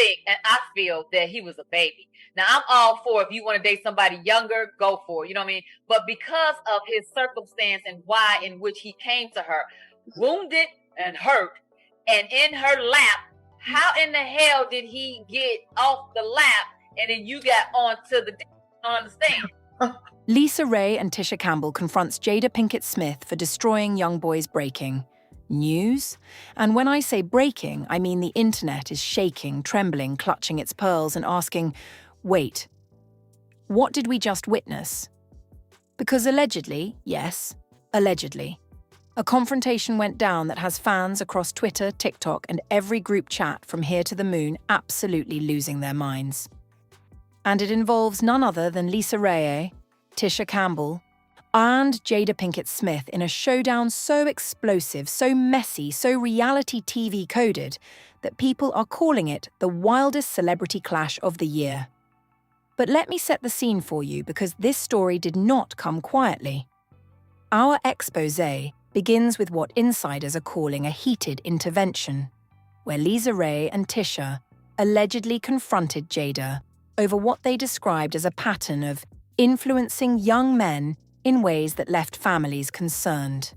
think and I feel that he was a baby. Now, I'm all for if you want to date somebody younger, go for it. You know what I mean? But because of his circumstance and why in which he came to her, wounded and hurt, and in her lap, how in the hell did he get off the lap and then you got onto the... I don't understand. LisaRaye and Tisha Campbell confronts Jada Pinkett Smith for destroying young boys' breaking news. And when I say breaking, I mean the internet is shaking, trembling, clutching its pearls and asking, wait, what did we just witness? Because allegedly, yes, allegedly, a confrontation went down that has fans across Twitter, TikTok, and every group chat from here to the moon absolutely losing their minds. And it involves none other than LisaRaye, Tisha Campbell, and Jada Pinkett Smith in a showdown so explosive, so messy, so reality TV coded that people are calling it the wildest celebrity clash of the year. But let me set the scene for you because this story did not come quietly. Our exposé begins with what insiders are calling a heated intervention, where LisaRaye and Tisha allegedly confronted Jada over what they described as a pattern of influencing young men in ways that left families concerned.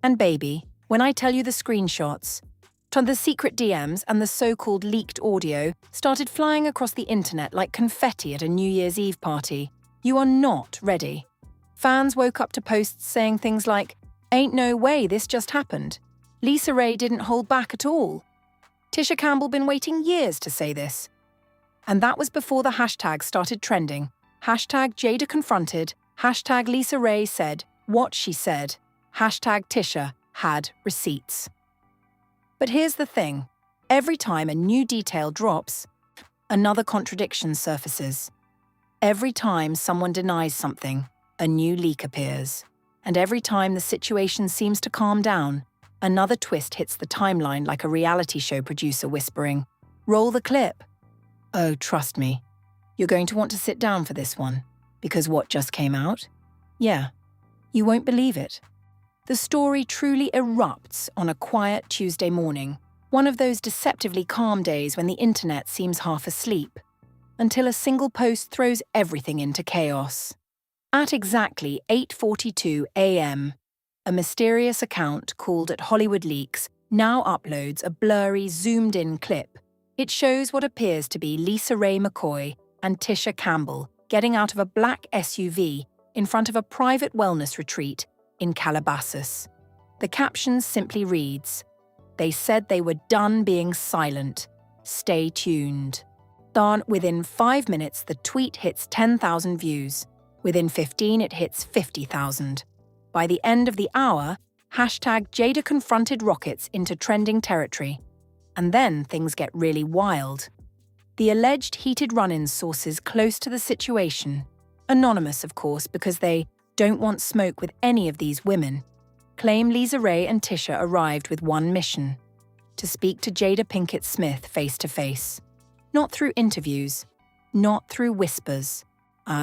And baby, when I tell you the screenshots, the secret DMs and the so-called leaked audio started flying across the internet like confetti at a New Year's Eve party, you are not ready. Fans woke up to posts saying things like, "Ain't no way this just happened. LisaRaye didn't hold back at all. Tisha Campbell been waiting years to say this." And that was before the hashtag started trending. Hashtag Jada confronted, hashtag LisaRaye said what she said, hashtag Tisha had receipts. But here's the thing. Every time a new detail drops, another contradiction surfaces. Every time someone denies something, a new leak appears. And every time the situation seems to calm down, another twist hits the timeline like a reality show producer whispering, "Roll the clip." Oh, trust me, you're going to want to sit down for this one, because what just came out? Yeah, you won't believe it. The story truly erupts on a quiet Tuesday morning, one of those deceptively calm days when the internet seems half asleep, until a single post throws everything into chaos. At exactly 8:42 a.m., a mysterious account called at Hollywood Leaks now uploads a blurry, zoomed-in clip. It shows what appears to be LisaRaye McCoy and Tisha Campbell getting out of a black SUV in front of a private wellness retreat in Calabasas. The caption simply reads, "They said they were done being silent. Stay tuned." Within 5 minutes, the tweet hits 10,000 views. Within 15, it hits 50,000. By the end of the hour, hashtag Jada confronted rockets into trending territory. And then things get really wild. The alleged heated run-in sources close to the situation, anonymous of course because they don't want smoke with any of these women, claim LisaRaye and Tisha arrived with one mission: to speak to Jada Pinkett Smith face-to-face. Not through interviews, not through whispers.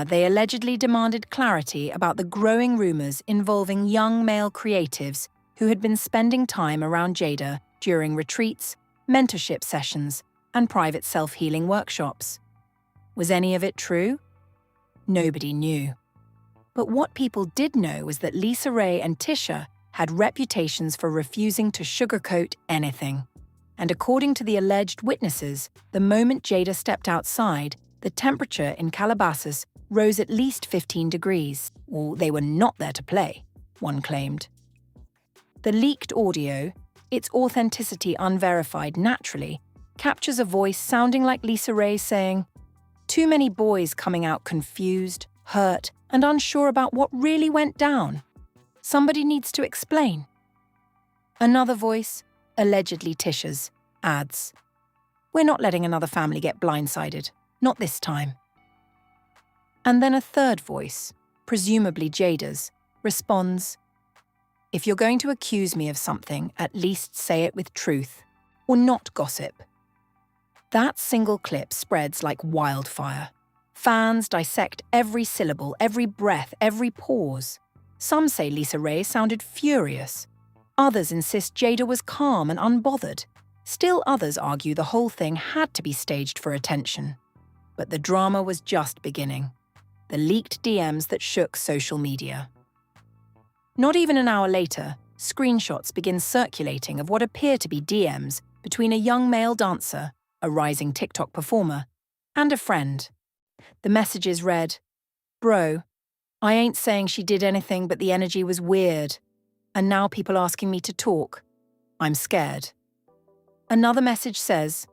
They allegedly demanded clarity about the growing rumors involving young male creatives who had been spending time around Jada during retreats, mentorship sessions, and private self-healing workshops. Was any of it true? Nobody knew. But what people did know was that LisaRaye and Tisha had reputations for refusing to sugarcoat anything. And according to the alleged witnesses, the moment Jada stepped outside, the temperature in Calabasas rose at least 15 degrees. Or they were not there to play, one claimed. The leaked audio, its authenticity unverified naturally, captures a voice sounding like LisaRaye saying, "Too many boys coming out confused, hurt, and unsure about what really went down. Somebody needs to explain." Another voice, allegedly Tisha's, adds, "We're not letting another family get blindsided, not this time." And then a third voice, presumably Jada's, responds, "If you're going to accuse me of something, at least say it with truth, or not gossip." That single clip spreads like wildfire. Fans dissect every syllable, every breath, every pause. Some say LisaRaye sounded furious. Others insist Jada was calm and unbothered. Still others argue the whole thing had to be staged for attention. But the drama was just beginning. The leaked DMs that shook social media. Not even an hour later, screenshots begin circulating of what appear to be DMs between a young male dancer, a rising TikTok performer, and a friend. The messages read, "Bro, I ain't saying she did anything, but the energy was weird. And now people asking me to talk. I'm scared." Another message says,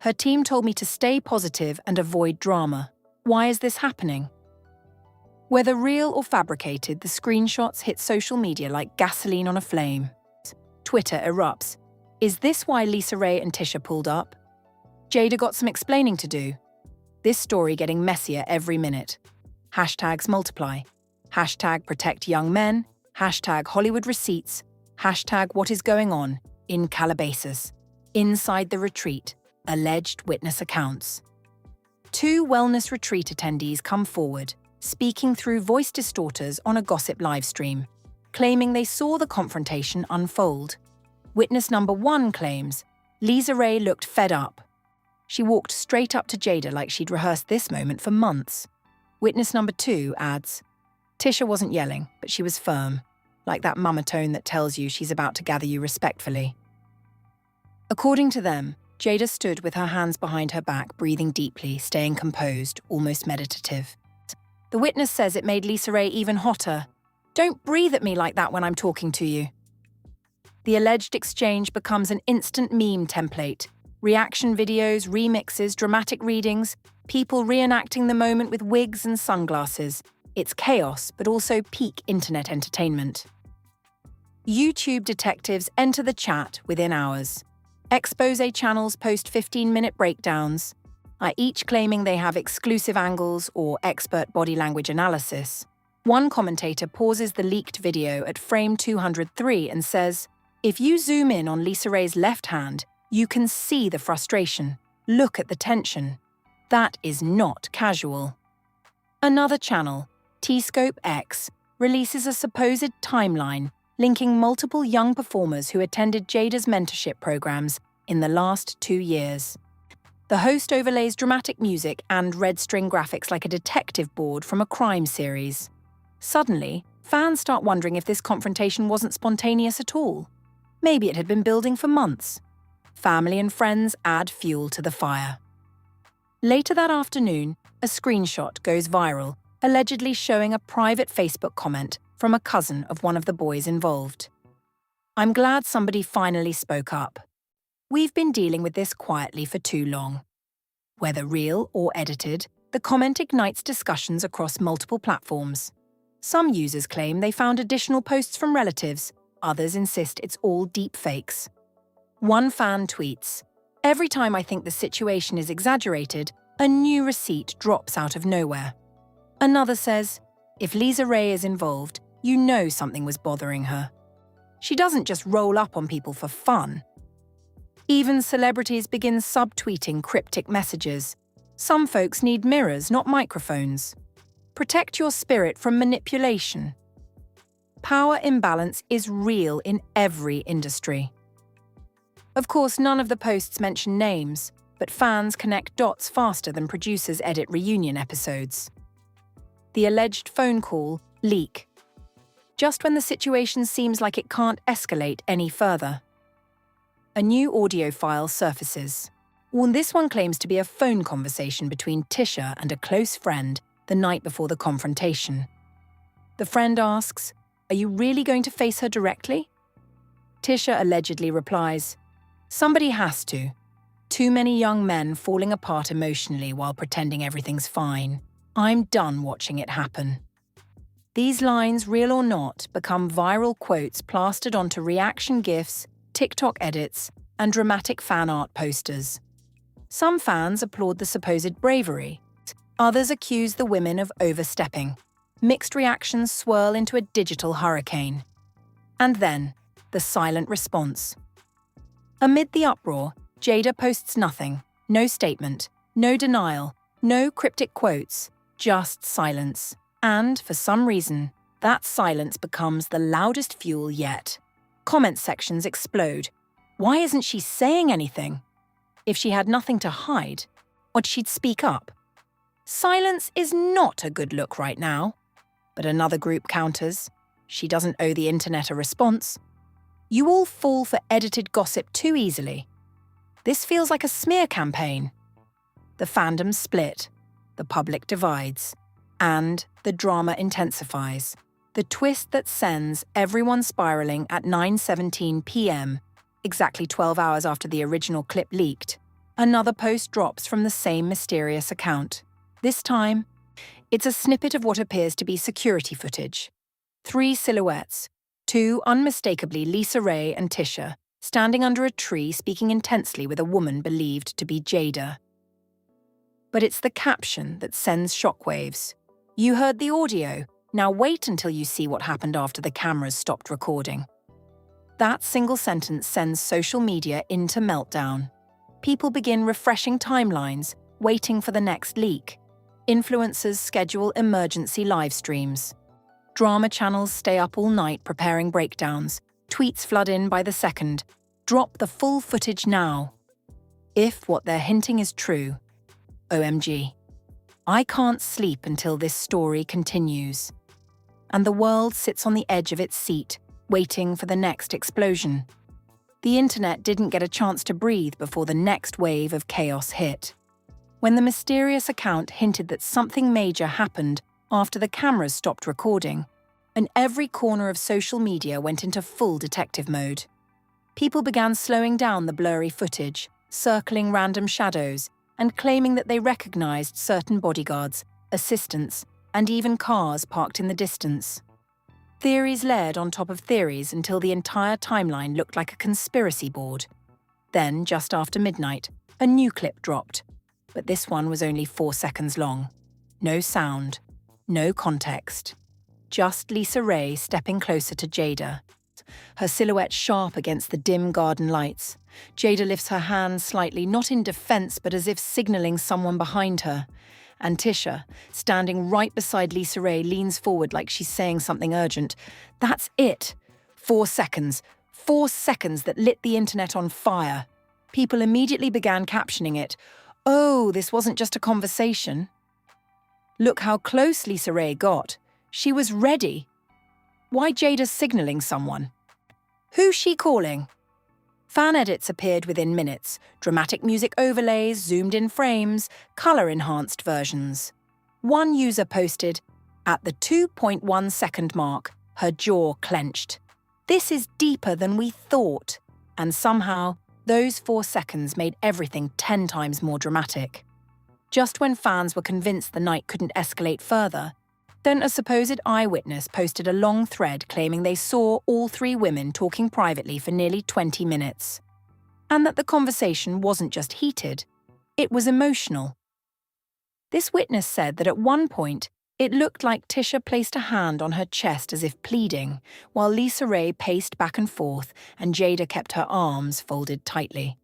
"Her team told me to stay positive and avoid drama. Why is this happening?" Whether real or fabricated, the screenshots hit social media like gasoline on a flame. Twitter erupts. Is this why LisaRaye and Tisha pulled up? Jada got some explaining to do. This story getting messier every minute. Hashtags multiply. Hashtag protect young men. Hashtag Hollywood receipts. Hashtag what is going on in Calabasas. Inside the retreat. Alleged witness accounts. 2 wellness retreat attendees come forward, speaking through voice distorters on a gossip livestream, claiming they saw the confrontation unfold. Witness number 1 claims, LisaRaye looked fed up. She walked straight up to Jada like she'd rehearsed this moment for months. Witness number 2 adds, Tisha wasn't yelling, but she was firm, like that mama tone that tells you she's about to gather you respectfully. According to them, Jada stood with her hands behind her back, breathing deeply, staying composed, almost meditative. The witness says it made LisaRaye even hotter. "Don't breathe at me like that when I'm talking to you." The alleged exchange becomes an instant meme template. Reaction videos, remixes, dramatic readings, people reenacting the moment with wigs and sunglasses. It's chaos, but also peak internet entertainment. YouTube detectives enter the chat within hours. Expose channels post 15-minute breakdowns, each claiming they have exclusive angles or expert body language analysis. One commentator pauses the leaked video at frame 203 and says, "If you zoom in on LisaRaye's left hand, you can see the frustration. Look at the tension. That is not casual." Another channel, T-Scope X, releases a supposed timeline linking multiple young performers who attended Jada's mentorship programs in the last 2 years. The host overlays dramatic music and red string graphics like a detective board from a crime series. Suddenly, fans start wondering if this confrontation wasn't spontaneous at all. Maybe it had been building for months. Family and friends add fuel to the fire. Later that afternoon, a screenshot goes viral, allegedly showing a private Facebook comment from a cousin of one of the boys involved. "I'm glad somebody finally spoke up. We've been dealing with this quietly for too long." Whether real or edited, the comment ignites discussions across multiple platforms. Some users claim they found additional posts from relatives, others insist it's all deep fakes. One fan tweets, "Every time I think the situation is exaggerated, a new receipt drops out of nowhere." Another says, "If LisaRaye is involved, you know something was bothering her. She doesn't just roll up on people for fun." Even celebrities begin subtweeting cryptic messages. Some folks need mirrors, not microphones. Protect your spirit from manipulation. Power imbalance is real in every industry. Of course, none of the posts mention names, but fans connect dots faster than producers edit reunion episodes. The alleged phone call, leak. Just when the situation seems like it can't escalate any further. A new audio file surfaces. This one claims to be a phone conversation between Tisha and a close friend the night before the confrontation. The friend asks, "Are you really going to face her directly?" Tisha allegedly replies, "Somebody has to. Too many young men falling apart emotionally while pretending everything's fine. I'm done watching it happen." These lines, real or not, become viral quotes plastered onto reaction GIFs, TikTok edits, and dramatic fan art posters. Some fans applaud the supposed bravery. Others accuse the women of overstepping. Mixed reactions swirl into a digital hurricane. And then, the silent response. Amid the uproar, Jada posts nothing, no statement, no denial, no cryptic quotes, just silence. And, for some reason, that silence becomes the loudest fuel yet. Comment sections explode. Why isn't she saying anything? If she had nothing to hide, or she'd speak up. Silence is not a good look right now. But another group counters. She doesn't owe the internet a response. You all fall for edited gossip too easily. This feels like a smear campaign. The fandom split, the public divides, and the drama intensifies. The twist that sends everyone spiraling at 9:17 p.m., exactly 12 hours after the original clip leaked, another post drops from the same mysterious account. This time, it's a snippet of what appears to be security footage. 3 silhouettes, 2 unmistakably LisaRaye and Tisha, standing under a tree speaking intensely with a woman believed to be Jada. But it's the caption that sends shockwaves. You heard the audio. Now wait until you see what happened after the cameras stopped recording. That single sentence sends social media into meltdown. People begin refreshing timelines, waiting for the next leak. Influencers schedule emergency live streams. Drama channels stay up all night preparing breakdowns. Tweets flood in by the second. Drop the full footage now. If what they're hinting is true, OMG. I can't sleep until this story continues. And the world sits on the edge of its seat, waiting for the next explosion. The internet didn't get a chance to breathe before the next wave of chaos hit. When the mysterious account hinted that something major happened after the cameras stopped recording, and every corner of social media went into full detective mode. People began slowing down the blurry footage, circling random shadows, and claiming that they recognized certain bodyguards, assistants, and even cars parked in the distance. Theories layered on top of theories until the entire timeline looked like a conspiracy board. Then, just after midnight, a new clip dropped. But this one was only 4 seconds long. No sound, no context. Just LisaRaye stepping closer to Jada. Her silhouette sharp against the dim garden lights. Jada lifts her hands slightly, not in defense, but as if signaling someone behind her. And Tisha, standing right beside LisaRaye, leans forward like she's saying something urgent. That's it. 4 seconds. 4 seconds that lit the internet on fire. People immediately began captioning it. Oh, this wasn't just a conversation. Look how close LisaRaye got. She was ready. Why Jada signaling someone? Who's she calling? Fan edits appeared within minutes, dramatic music overlays, zoomed-in frames, colour-enhanced versions. One user posted, at the 2.1 second mark, her jaw clenched. This is deeper than we thought. And somehow, those 4 seconds made everything 10 times more dramatic. Just when fans were convinced the night couldn't escalate further, then a supposed eyewitness posted a long thread claiming they saw all 3 women talking privately for nearly 20 minutes. And that the conversation wasn't just heated, it was emotional. This witness said that at one point, it looked like Tisha placed a hand on her chest as if pleading, while LisaRaye paced back and forth and Jada kept her arms folded tightly.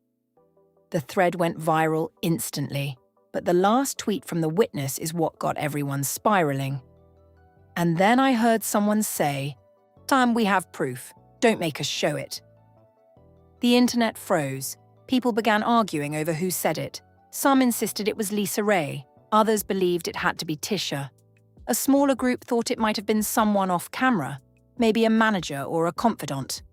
The thread went viral instantly, but the last tweet from the witness is what got everyone spiraling. And then I heard someone say, "Time we have proof, don't make us show it." The internet froze. People began arguing over who said it. Some insisted it was LisaRaye, others believed it had to be Tisha. A smaller group thought it might have been someone off camera, maybe a manager or a confidant.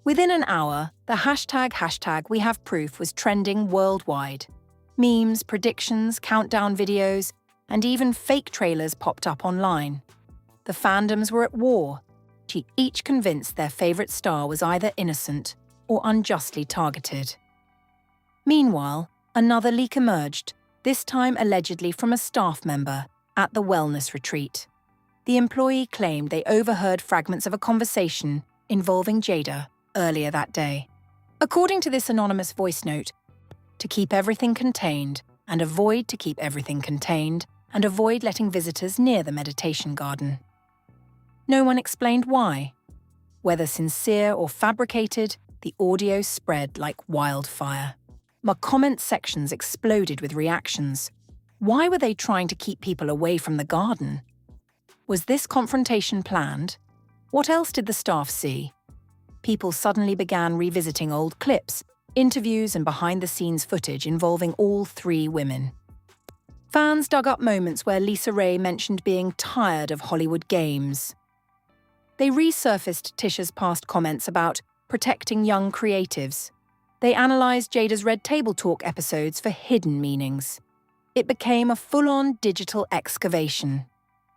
Within an hour, the hashtag we have proof was trending worldwide. Memes, predictions, countdown videos, and even fake trailers popped up online. The fandoms were at war, each convinced their favourite star was either innocent or unjustly targeted. Meanwhile, another leak emerged, this time allegedly from a staff member at the wellness retreat. The employee claimed they overheard fragments of a conversation involving Jada earlier that day. According to this anonymous voice note, to keep everything contained and avoid to keep everything contained and avoid letting visitors near the meditation garden. No one explained why. Whether sincere or fabricated, the audio spread like wildfire. My comment sections exploded with reactions. Why were they trying to keep people away from the garden? Was this confrontation planned? What else did the staff see? people suddenly began revisiting old clips, interviews and behind-the-scenes footage involving all three women. Fans dug up moments where LisaRaye mentioned being tired of Hollywood games. They resurfaced Tisha's past comments about protecting young creatives. They analysed Jada's Red Table Talk episodes for hidden meanings. It became a full-on digital excavation.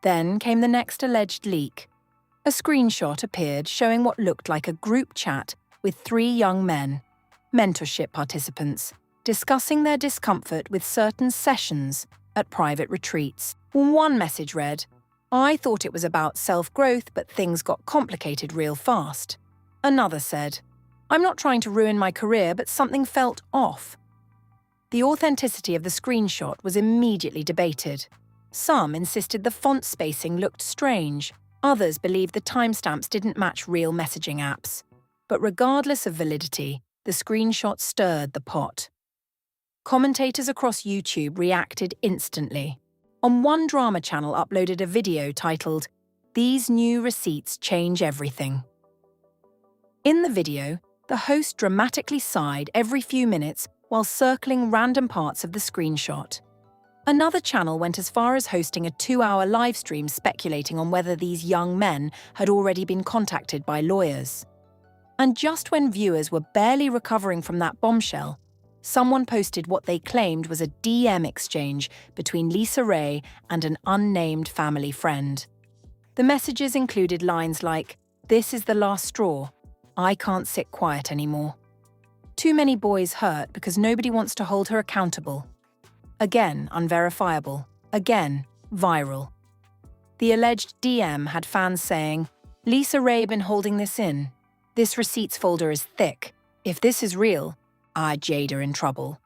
Then came the next alleged leak. A screenshot appeared showing what looked like a group chat with three young men, mentorship participants, discussing their discomfort with certain sessions at private retreats. One message read, "I thought it was about self-growth, but things got complicated real fast." Another said, "I'm not trying to ruin my career, but something felt off." The authenticity of the screenshot was immediately debated. Some insisted the font spacing looked strange. Others believed the timestamps didn't match real messaging apps. But regardless of validity, the screenshot stirred the pot. Commentators across YouTube reacted instantly. On one drama channel uploaded a video titled, "These New Receipts Change Everything." In the video, the host dramatically sighed every few minutes while circling random parts of the screenshot. Another channel went as far as hosting a 2-hour live stream speculating on whether these young men had already been contacted by lawyers. And just when viewers were barely recovering from that bombshell, someone posted what they claimed was a DM exchange between LisaRaye and an unnamed family friend. The messages included lines like, "This is the last straw. I can't sit quiet anymore. Too many boys hurt because nobody wants to hold her accountable." Again, unverifiable. Again, viral. The alleged DM had fans saying, "LisaRaye been holding this in. This receipts folder is thick. If this is real, Jada in trouble."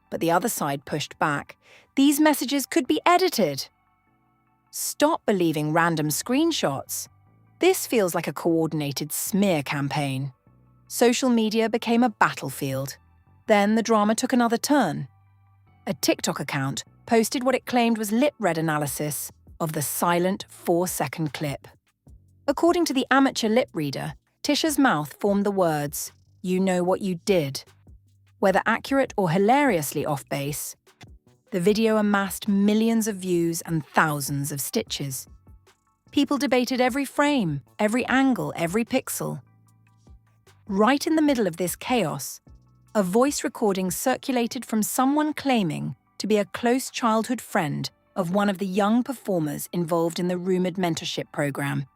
But the other side pushed back. These messages could be edited. Stop believing random screenshots. This feels like a coordinated smear campaign. Social media became a battlefield. Then the drama took another turn. A TikTok account posted what it claimed was lip-read analysis of the silent 4-second clip. According to the amateur lip reader, Tisha's mouth formed the words, "You know what you did." Whether accurate or hilariously off base, the video amassed millions of views and thousands of stitches. People debated every frame, every angle, every pixel. Right in the middle of this chaos, a voice recording circulated from someone claiming to be a close childhood friend of one of the young performers involved in the rumoured mentorship program.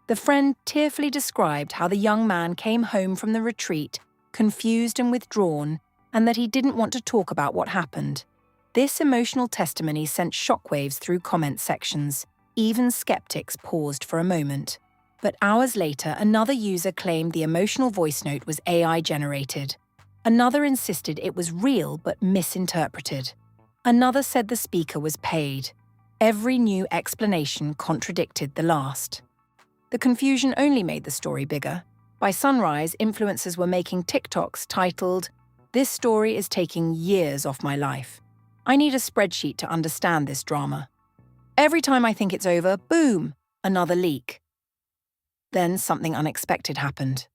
The friend tearfully described how the young man came home from the retreat, confused and withdrawn, and that he didn't want to talk about what happened. This emotional testimony sent shockwaves through comment sections. Even skeptics paused for a moment. But hours later, another user claimed the emotional voice note was AI-generated. Another insisted it was real but misinterpreted. Another said the speaker was paid. Every new explanation contradicted the last. The confusion only made the story bigger. By sunrise, influencers were making TikToks titled, "This story is taking years off my life. I need a spreadsheet to understand this drama. Every time I think it's over, boom, another leak." Then something unexpected happened.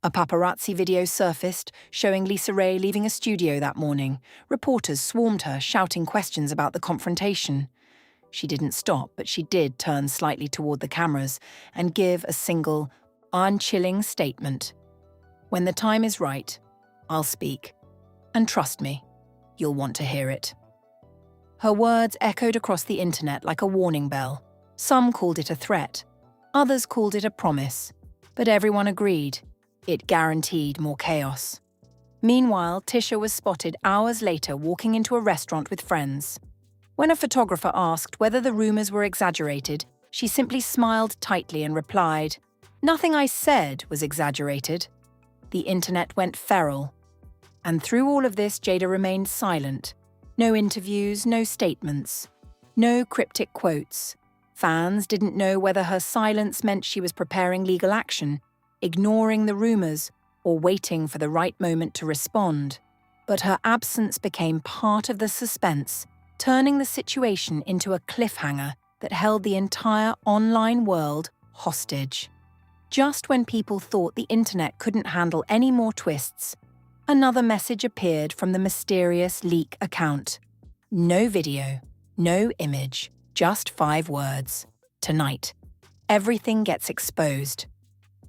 A paparazzi video surfaced showing LisaRaye leaving a studio that morning. Reporters swarmed her, shouting questions about the confrontation. She didn't stop, but she did turn slightly toward the cameras and give a single, unchilling statement. "When the time is right, I'll speak. And trust me, you'll want to hear it." Her words echoed across the internet like a warning bell. Some called it a threat. Others called it a promise. But everyone agreed. It guaranteed more chaos. Meanwhile, Tisha was spotted hours later walking into a restaurant with friends. When a photographer asked whether the rumors were exaggerated, she simply smiled tightly and replied, "Nothing I said was exaggerated." The internet went feral. And through all of this, Jada remained silent. No interviews, no statements, no cryptic quotes. Fans didn't know whether her silence meant she was preparing legal action, ignoring the rumors, or waiting for the right moment to respond. But her absence became part of the suspense, turning the situation into a cliffhanger that held the entire online world hostage. Just when people thought the internet couldn't handle any more twists, another message appeared from the mysterious leak account. No video, no image, just 5 words. Tonight, everything gets exposed.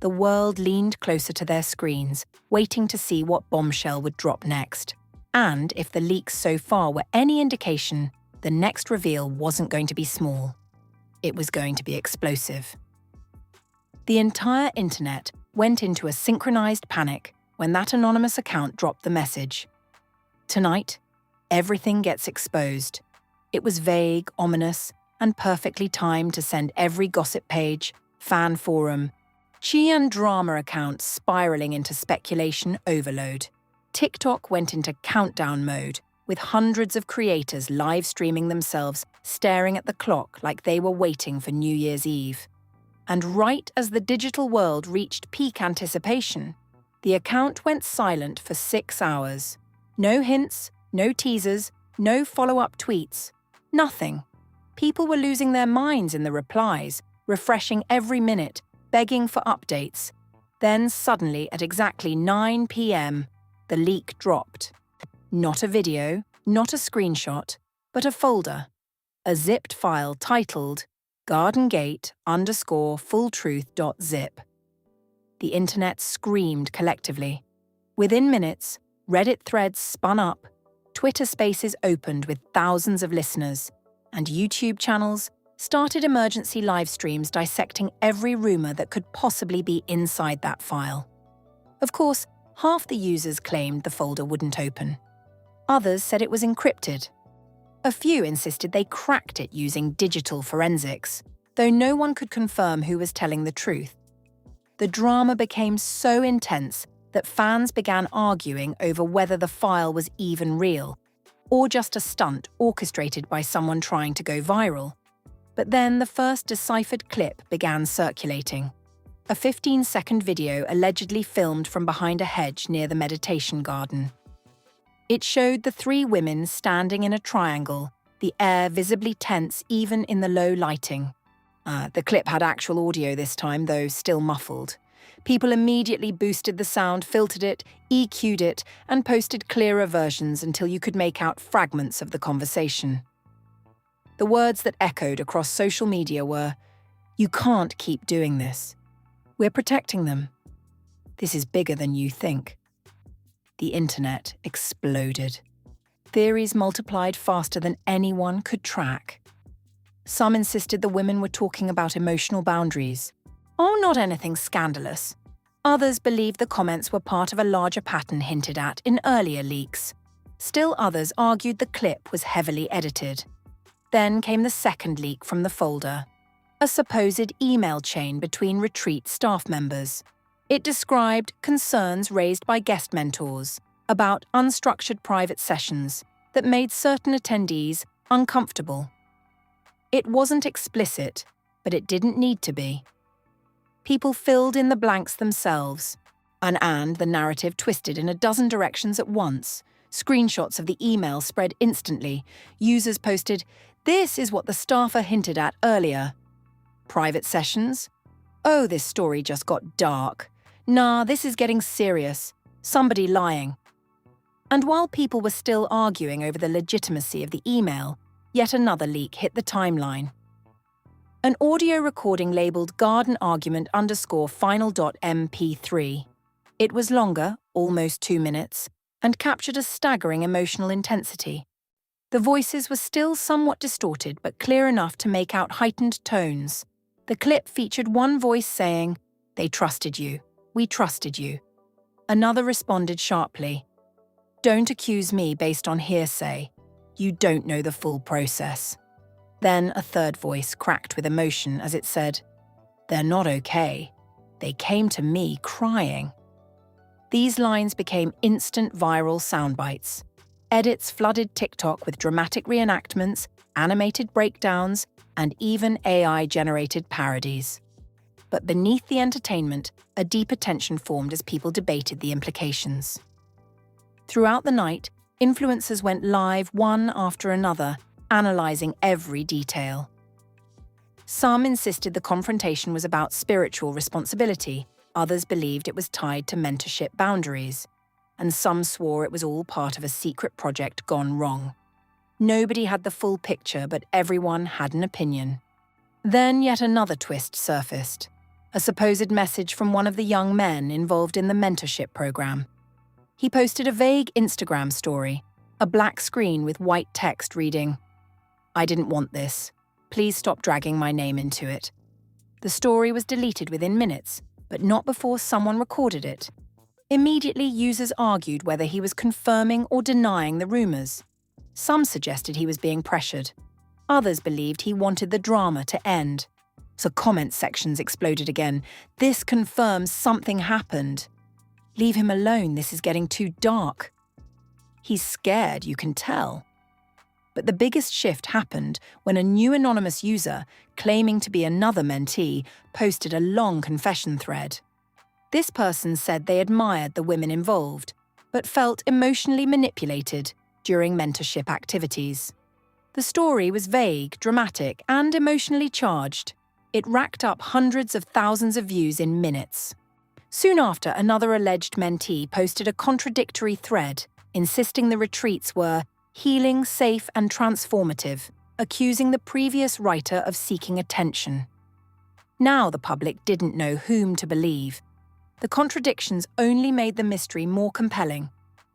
The world leaned closer to their screens, waiting to see what bombshell would drop next. And if the leaks so far were any indication, the next reveal wasn't going to be small. It was going to be explosive. The entire internet went into a synchronized panic when that anonymous account dropped the message. Tonight, everything gets exposed. It was vague, ominous, and perfectly timed to send every gossip page, fan forum, and drama account spiraling into speculation overload. TikTok went into countdown mode, with hundreds of creators live streaming themselves, staring at the clock like they were waiting for New Year's Eve. And right as the digital world reached peak anticipation, the account went silent for 6 hours. No hints, no teasers, no follow-up tweets. Nothing. People were losing their minds in the replies, refreshing every minute, begging for updates. Then suddenly, at exactly 9 p.m., the leak dropped. Not a video, not a screenshot, but a folder. A zipped file titled GardenGate_fulltruth.zip. The internet screamed collectively. Within minutes, Reddit threads spun up, Twitter spaces opened with thousands of listeners, and YouTube channels started emergency live streams dissecting every rumor that could possibly be inside that file. Of course, half the users claimed the folder wouldn't open. Others said it was encrypted. A few insisted they cracked it using digital forensics, though no one could confirm who was telling the truth. The drama became so intense that fans began arguing over whether the file was even real, or just a stunt orchestrated by someone trying to go viral. But then the first deciphered clip began circulating. A 15-second video allegedly filmed from behind a hedge near the meditation garden. It showed the 3 women standing in a triangle, the air visibly tense even in the low lighting. The clip had actual audio this time, though still muffled. People immediately boosted the sound, filtered it, EQ'd it, and posted clearer versions until you could make out fragments of the conversation. The words that echoed across social media were, "You can't keep doing this. We're protecting them. This is bigger than you think." The internet exploded. Theories multiplied faster than anyone could track. Some insisted the women were talking about emotional boundaries. Oh, not anything scandalous. Others believed the comments were part of a larger pattern hinted at in earlier leaks. Still others argued the clip was heavily edited. Then came the second leak from the folder, a supposed email chain between retreat staff members. It described concerns raised by guest mentors about unstructured private sessions that made certain attendees uncomfortable. It wasn't explicit, but it didn't need to be. People filled in the blanks themselves, and the narrative twisted in a dozen directions at once. Screenshots of the email spread instantly. Users posted, "This is what the staffer hinted at earlier." Private sessions? "Oh, this story just got dark." "Nah, this is getting serious. Somebody lying." And while people were still arguing over the legitimacy of the email, yet another leak hit the timeline. An audio recording labelled gardenargument_final.mp3. It was longer, almost 2 minutes, and captured a staggering emotional intensity. The voices were still somewhat distorted but clear enough to make out heightened tones. The clip featured one voice saying, "They trusted you. We trusted you." Another responded sharply, "Don't accuse me based on hearsay. You don't know the full process." Then a third voice cracked with emotion as it said, "They're not okay. They came to me crying." These lines became instant viral soundbites. Edits flooded TikTok with dramatic reenactments, animated breakdowns, and even AI-generated parodies. But beneath the entertainment, a deeper tension formed as people debated the implications. Throughout the night, influencers went live one after another, analysing every detail. Some insisted the confrontation was about spiritual responsibility, others believed it was tied to mentorship boundaries, and some swore it was all part of a secret project gone wrong. Nobody had the full picture, but everyone had an opinion. Then yet another twist surfaced, a supposed message from one of the young men involved in the mentorship program. He posted a vague Instagram story, a black screen with white text reading, "I didn't want this. Please stop dragging my name into it." The story was deleted within minutes, but not before someone recorded it. Immediately, users argued whether he was confirming or denying the rumors. Some suggested he was being pressured. Others believed he wanted the drama to end. So comment sections exploded again. "This confirms something happened. Leave him alone, this is getting too dark." He's scared, you can tell. But the biggest shift happened when a new anonymous user, claiming to be another mentee, posted a long confession thread. This person said they admired the women involved, but felt emotionally manipulated during mentorship activities. The story was vague, dramatic, and emotionally charged. It racked up hundreds of thousands of views in minutes. Soon after, another alleged mentee posted a contradictory thread, insisting the retreats were healing, safe, and transformative, accusing the previous writer of seeking attention. Now the public didn't know whom to believe. The contradictions only made the mystery more compelling.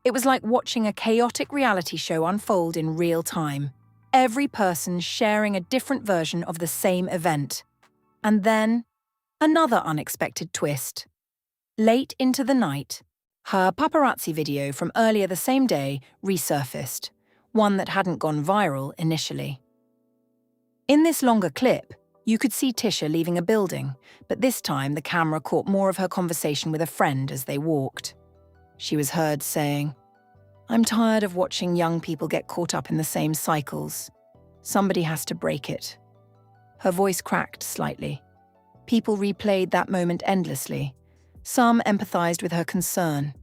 It was like watching a chaotic reality show unfold in real time, every person sharing a different version of the same event. And then, another unexpected twist. Late into the night, her paparazzi video from earlier the same day resurfaced, one that hadn't gone viral initially. In this longer clip, you could see Tisha leaving a building, but this time the camera caught more of her conversation with a friend as they walked. She was heard saying, "I'm tired of watching young people get caught up in the same cycles. Somebody has to break it." Her voice cracked slightly. People replayed that moment endlessly. Some empathized with her concern.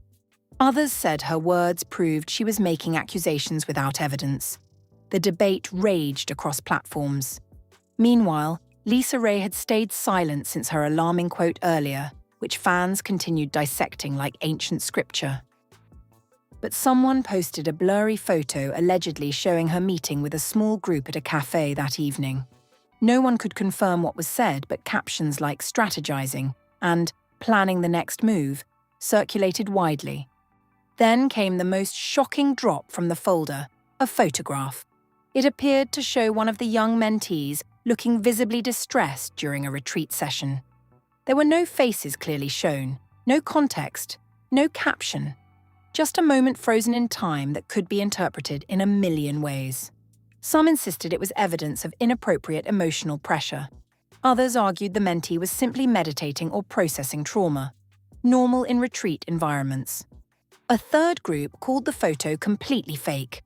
Others said her words proved she was making accusations without evidence. The debate raged across platforms. Meanwhile, LisaRaye had stayed silent since her alarming quote earlier, which fans continued dissecting like ancient scripture. But someone posted a blurry photo allegedly showing her meeting with a small group at a cafe that evening. No one could confirm what was said, but captions like strategizing and planning the next move circulated widely. Then came the most shocking drop from the folder, a photograph. It appeared to show one of the young mentees looking visibly distressed during a retreat session. There were no faces clearly shown, no context, no caption. Just a moment frozen in time that could be interpreted in a million ways. Some insisted it was evidence of inappropriate emotional pressure. Others argued the mentee was simply meditating or processing trauma, normal in retreat environments. A third group called the photo completely fake,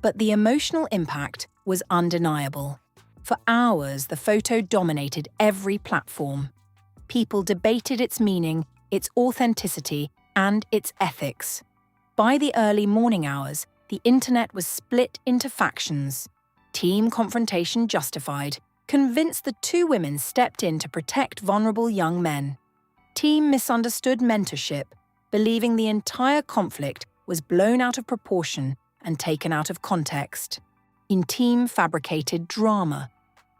but the emotional impact was undeniable. For hours, the photo dominated every platform. People debated its meaning, its authenticity, and its ethics. By the early morning hours, the internet was split into factions. Team confrontation justified, convinced the two women stepped in to protect vulnerable young men. Team misunderstood mentorship, believing the entire conflict was blown out of proportion and taken out of context. In team fabricated drama,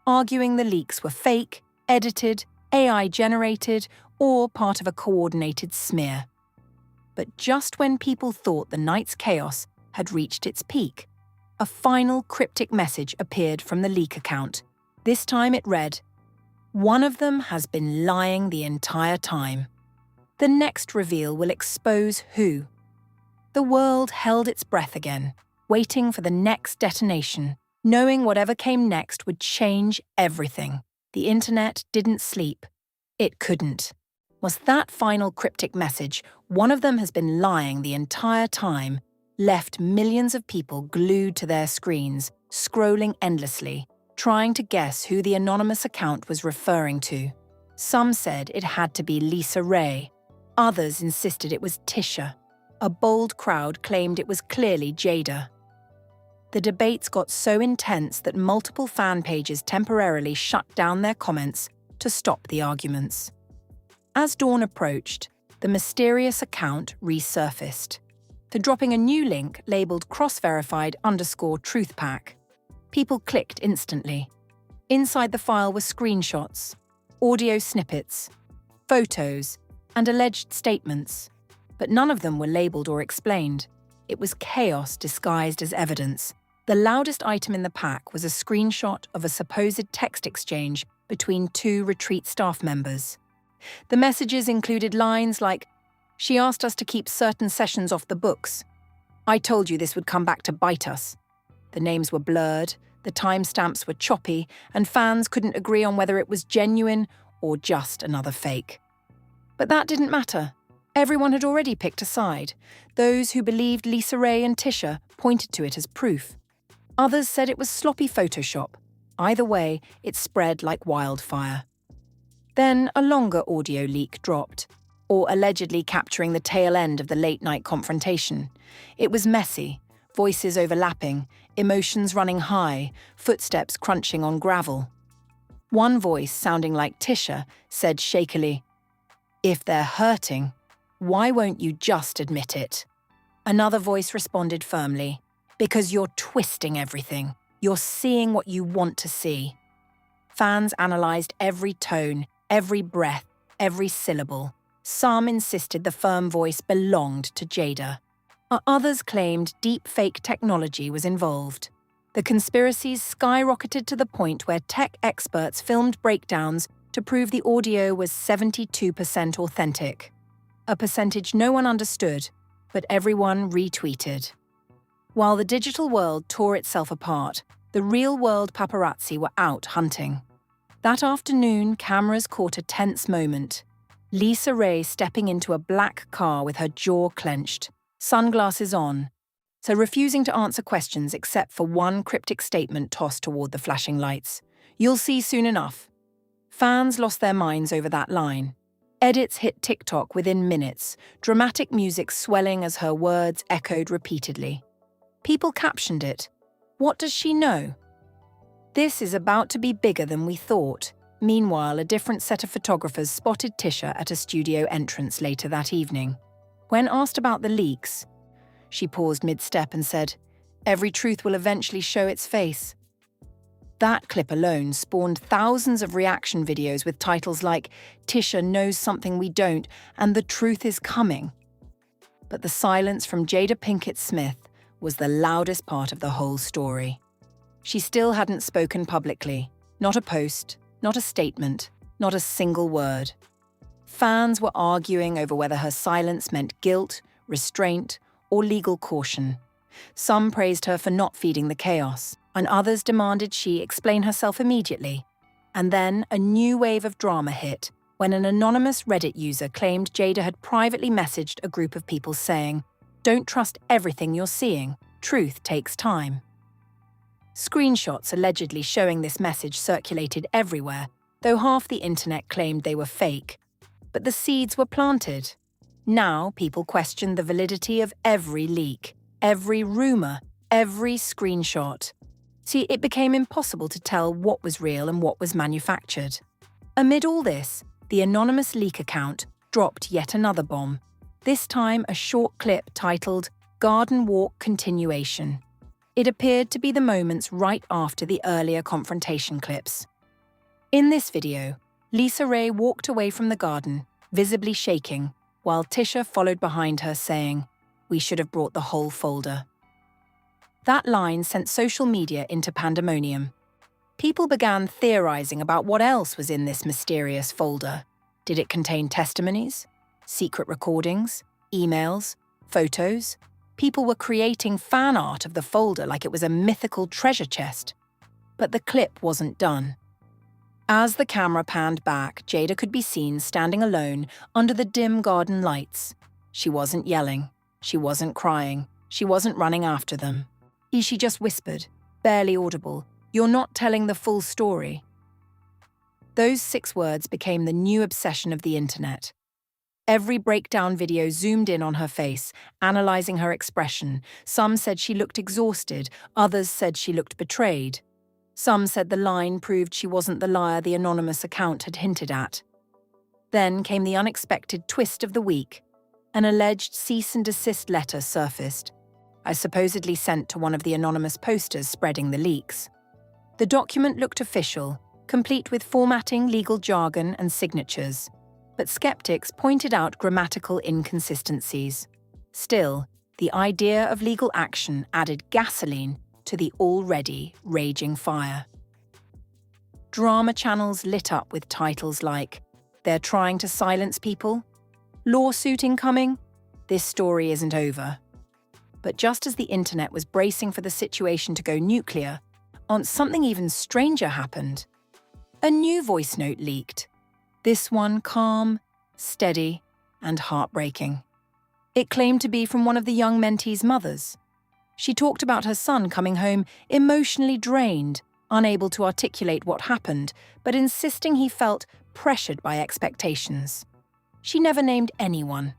arguing the leaks were fake, edited, AI-generated, or part of a coordinated smear. But just when people thought the night's chaos had reached its peak, a final cryptic message appeared from the leak account. This time it read, "One of them has been lying the entire time. The next reveal will expose who." The world held its breath again, waiting for the next detonation, knowing whatever came next would change everything. The internet didn't sleep. It couldn't. Was that final cryptic message, "One of them has been lying the entire time," left millions of people glued to their screens, scrolling endlessly, trying to guess who the anonymous account was referring to. Some said it had to be LisaRaye. Others insisted it was Tisha. A bold crowd claimed it was clearly Jada. The debates got so intense that multiple fan pages temporarily shut down their comments to stop the arguments. As dawn approached, the mysterious account resurfaced, dropping a new link labeled cross-verified_truthpack. People clicked instantly. Inside the file were screenshots, audio snippets, photos, and alleged statements, but none of them were labeled or explained. It was chaos disguised as evidence. The loudest item in the pack was a screenshot of a supposed text exchange between two retreat staff members. The messages included lines like, "She asked us to keep certain sessions off the books. I told you this would come back to bite us." The names were blurred, the timestamps were choppy, and fans couldn't agree on whether it was genuine or just another fake. But that didn't matter. Everyone had already picked a side. Those who believed LisaRaye and Tisha pointed to it as proof. Others said it was sloppy Photoshop. Either way, it spread like wildfire. Then a longer audio leak dropped, or allegedly capturing the tail end of the late-night confrontation. It was messy, voices overlapping, emotions running high, footsteps crunching on gravel. One voice, sounding like Tisha, said shakily, "If they're hurting, why won't you just admit it?" Another voice responded firmly, "Because you're twisting everything. You're seeing what you want to see." Fans analysed every tone, every breath, every syllable. Some insisted the firm voice belonged to Jada. Others claimed deep-fake technology was involved. The conspiracies skyrocketed to the point where tech experts filmed breakdowns to prove the audio was 72% authentic. A percentage no one understood, but everyone retweeted. While the digital world tore itself apart, the real-world paparazzi were out hunting. That afternoon, cameras caught a tense moment. LisaRaye stepping into a black car with her jaw clenched, sunglasses on, so refusing to answer questions except for one cryptic statement tossed toward the flashing lights. "You'll see soon enough." Fans lost their minds over that line. Edits hit TikTok within minutes, dramatic music swelling as her words echoed repeatedly. People captioned it, "What does she know?" This is about to be bigger than we thought. Meanwhile, a different set of photographers spotted Tisha at a studio entrance later that evening. When asked about the leaks, she paused mid-step and said, "Every truth will eventually show its face." That clip alone spawned thousands of reaction videos with titles like, "Tisha knows something we don't, and the truth is coming." But the silence from Jada Pinkett Smith was the loudest part of the whole story. She still hadn't spoken publicly. Not a post, not a statement, not a single word. Fans were arguing over whether her silence meant guilt, restraint, or legal caution. Some praised her for not feeding the chaos, and others demanded she explain herself immediately. And then a new wave of drama hit when an anonymous Reddit user claimed Jada had privately messaged a group of people saying, "Don't trust everything you're seeing. Truth takes time." Screenshots allegedly showing this message circulated everywhere, though half the internet claimed they were fake. But the seeds were planted. Now people questioned the validity of every leak, every rumor, every screenshot. See, it became impossible to tell what was real and what was manufactured. Amid all this, the anonymous leak account dropped yet another bomb, this time a short clip titled "Garden Walk Continuation." It appeared to be the moments right after the earlier confrontation clips. In this video, LisaRaye walked away from the garden, visibly shaking, while Tisha followed behind her saying, "We should have brought the whole folder." That line sent social media into pandemonium. People began theorizing about what else was in this mysterious folder. Did it contain testimonies, secret recordings, emails, photos? People were creating fan art of the folder like it was a mythical treasure chest. But the clip wasn't done. As the camera panned back, Jada could be seen standing alone under the dim garden lights. She wasn't yelling. She wasn't crying. She wasn't running after them. She just whispered, barely audible, "You're not telling the full story." Those 6 words became the new obsession of the internet. Every breakdown video zoomed in on her face, analyzing her expression. Some said she looked exhausted, others said she looked betrayed. Some said the line proved she wasn't the liar the anonymous account had hinted at. Then came the unexpected twist of the week. An alleged cease and desist letter surfaced, supposedly sent to one of the anonymous posters spreading the leaks. The document looked official, complete with formatting, legal jargon, and signatures. But skeptics pointed out grammatical inconsistencies. Still, the idea of legal action added gasoline to the already raging fire. Drama channels lit up with titles like, "They're trying to silence people," "Lawsuit incoming," "This story isn't over." But just as the internet was bracing for the situation to go nuclear, something even stranger happened. A new voice note leaked. This one calm, steady, and heartbreaking. It claimed to be from one of the young mentees' mothers. She talked about her son coming home emotionally drained, unable to articulate what happened, but insisting he felt pressured by expectations. She never named anyone,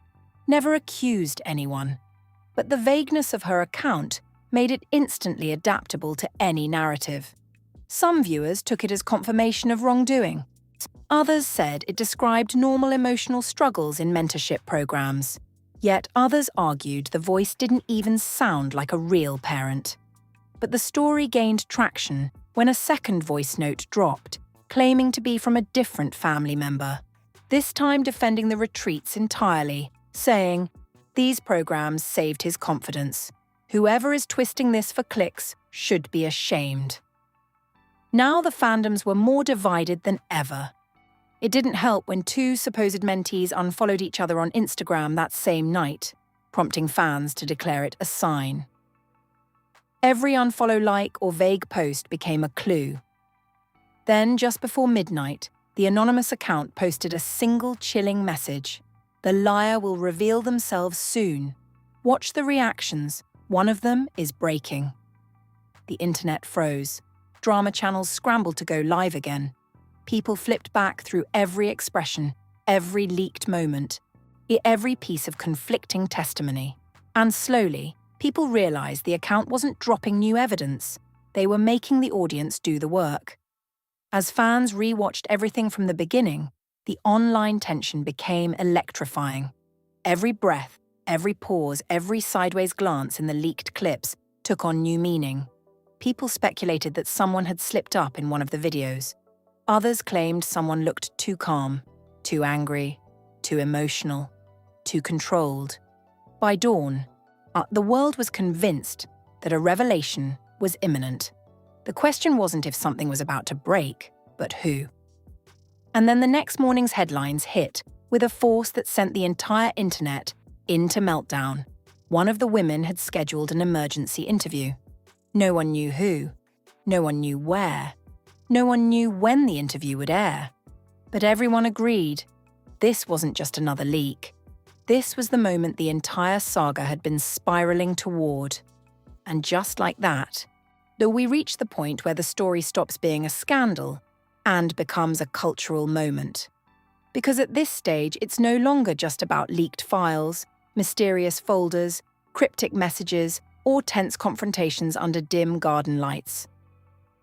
never accused anyone, but the vagueness of her account made it instantly adaptable to any narrative. Some viewers took it as confirmation of wrongdoing. Others said it described normal emotional struggles in mentorship programs. Yet others argued the voice didn't even sound like a real parent. But the story gained traction when a second voice note dropped, claiming to be from a different family member, this time defending the retreats entirely, saying, "These programs saved his confidence. Whoever is twisting this for clicks should be ashamed." Now the fandoms were more divided than ever. It didn't help when two supposed mentees unfollowed each other on Instagram that same night, prompting fans to declare it a sign. Every unfollow, like, or vague post became a clue. Then, just before midnight, the anonymous account posted a single chilling message. "The liar will reveal themselves soon. Watch the reactions. One of them is breaking." The internet froze. Drama channels scrambled to go live again. People flipped back through every expression, every leaked moment, every piece of conflicting testimony. And slowly, people realized the account wasn't dropping new evidence. They were making the audience do the work. As fans rewatched everything from the beginning, the online tension became electrifying. Every breath, every pause, every sideways glance in the leaked clips took on new meaning. People speculated that someone had slipped up in one of the videos. Others claimed someone looked too calm, too angry, too emotional, too controlled. By dawn, the world was convinced that a revelation was imminent. The question wasn't if something was about to break, but who. And then the next morning's headlines hit with a force that sent the entire internet into meltdown. One of the women had scheduled an emergency interview. No one knew who. No one knew where. No one knew when the interview would air. But everyone agreed. This wasn't just another leak. This was the moment the entire saga had been spiraling toward. And just like that, we reach the point where the story stops being a scandal and becomes a cultural moment. Because at this stage, it's no longer just about leaked files, mysterious folders, cryptic messages, or tense confrontations under dim garden lights.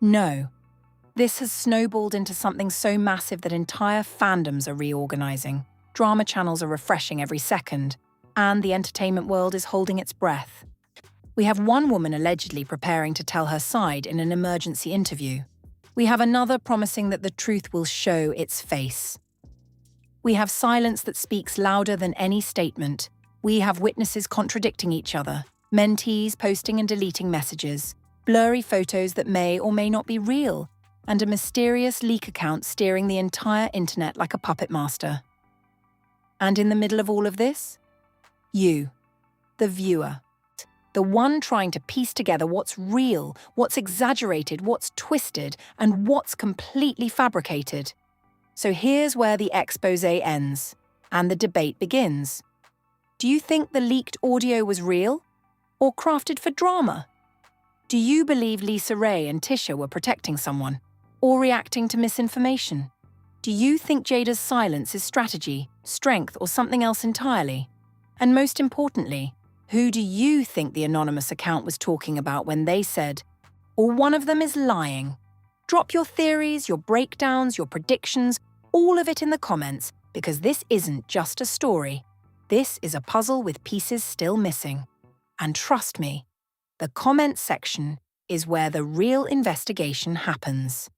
No. This has snowballed into something so massive that entire fandoms are reorganizing, drama channels are refreshing every second, and the entertainment world is holding its breath. We have one woman allegedly preparing to tell her side in an emergency interview. We have another promising that the truth will show its face. We have silence that speaks louder than any statement. We have witnesses contradicting each other, mentees posting and deleting messages, blurry photos that may or may not be real, and a mysterious leak account steering the entire internet like a puppet master. And in the middle of all of this, you, the viewer, the one trying to piece together what's real, what's exaggerated, what's twisted, and what's completely fabricated. So here's where the exposé ends, and the debate begins. Do you think the leaked audio was real, or crafted for drama? Do you believe LisaRaye and Tisha were protecting someone, or reacting to misinformation? Do you think Jada's silence is strategy, strength, or something else entirely? And most importantly, who do you think the anonymous account was talking about when they said, "Or one of them is lying"? Drop your theories, your breakdowns, your predictions, all of it in the comments, because this isn't just a story. This is a puzzle with pieces still missing. And trust me, the comments section is where the real investigation happens.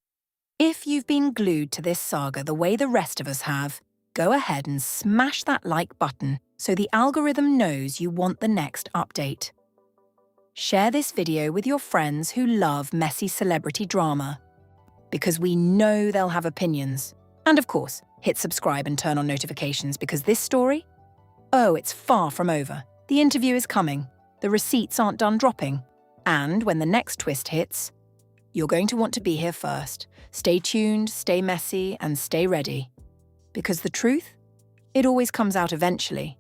If you've been glued to this saga the way the rest of us have, go ahead and smash that like button so the algorithm knows you want the next update. Share this video with your friends who love messy celebrity drama, because we know they'll have opinions. And of course, hit subscribe and turn on notifications, because this story, it's far from over. The interview is coming, the receipts aren't done dropping, and when the next twist hits, you're going to want to be here first. Stay tuned, stay messy, and stay ready. Because the truth, it always comes out eventually.